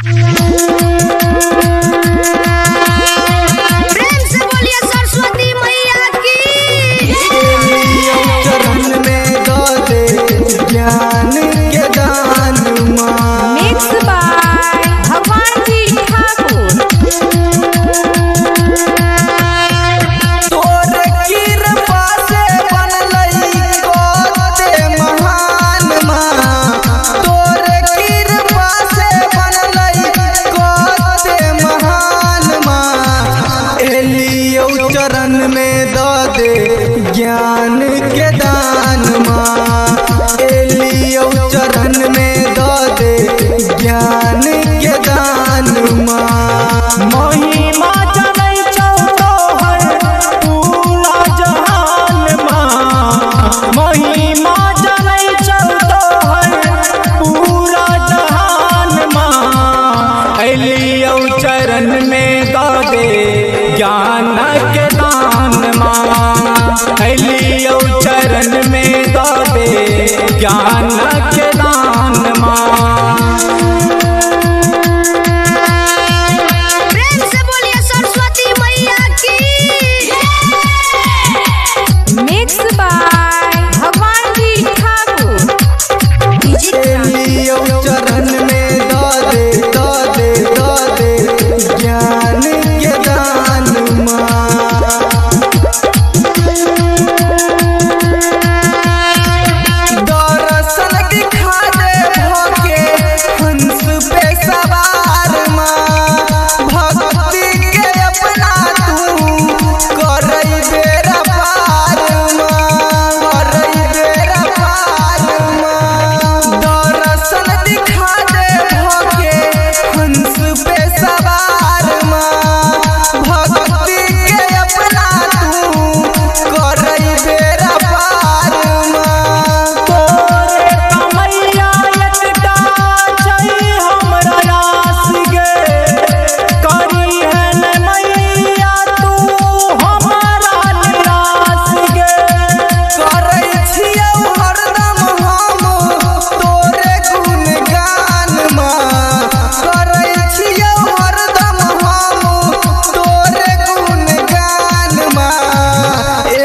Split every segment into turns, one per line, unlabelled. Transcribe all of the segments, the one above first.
प्रेम से बोलिए सरस्वती मैया की।
चरण में दो दे ज्ञान के दान माँ।
मिक्स बाय भगवान जी ठाकुर।
तोर कृपा से बनलई गोते महान माँ। तोर कृपा से बनलई गोते महान माँ। एलियो चरण में दो दे ज्ञान के दान माँ। एलियो चरण में दो दे ज्ञान के दान माँ। महिमा जनै चौदोहर पूरा जहान माँ। महिमा जनै चौदोहर पूरा जहान माँ। एलियो चरण में दो दे ज्ञान के दान माँ। एलियो चरण में दो दे ज्ञान के दान माँ।
प्रेम से बोलिए सरस्वती मैया की। मिक्स बाय भगवान जी ठाकुर।
एलियो चरण में दो दे ज्ञान के दान माँ। दर्शन दिखा दे भोके हंस पे सवार माँ। भक्ति के अपना तू करई बेरा पार माँ। करई बेरा पार माँ। दर्शन दिखा दे भोके हंस पे सवार माँ। भक्ति के अपना तू करई बेरा पार माँ। तोरे कमैया एकटा छै हमरा रास गे। करी है न मैया तू हमारा निराश गे। करै छियौ हरदम हम तोरे गुणगान माँ। करै छियौ हरदम हम तोरे गुणगान माँ।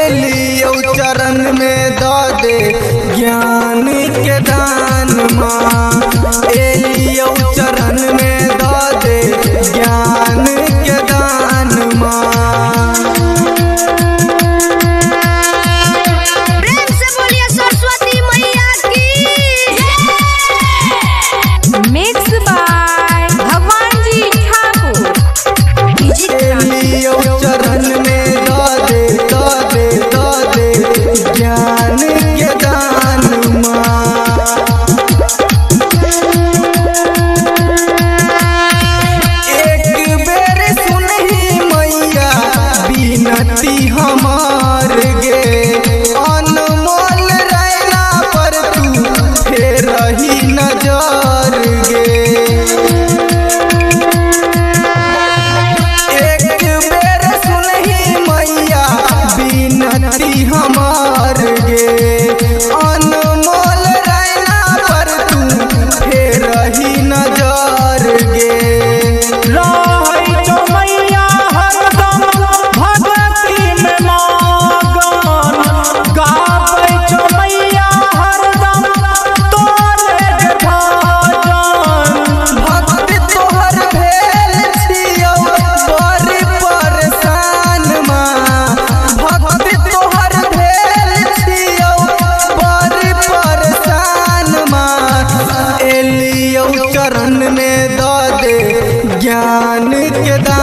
एलियो चरण में दो दे ज्ञान के दान माँ। एलियो चरण में दो दे ज्ञान के दान माँ।
प्रेम से बोलिए सरस्वती मैया की। मिक्स बाय भगवान जी ठाकुर।
एलियो चरण में दो दे ज्ञान के दान माँ। एक बेर सुनही मैया बिनती हमार गे। अनमोल रैना पर तू फेरही नजर गे। एक बेर सुनही मैया बिनती हमार गे। अनमोल रैना पर तू फेरही नजर गे। रहै छौ मैया हरदम भगती में मगन। गाबै छौ मैया हरदम तोरे भजन। भक्ति तोहर भेल छियौ बड़ी परेशान माँ। भक्ति तोहर भेल छियौ बड़ी परेशान माँ। एलियो चरण में दो दे ज्ञान के दान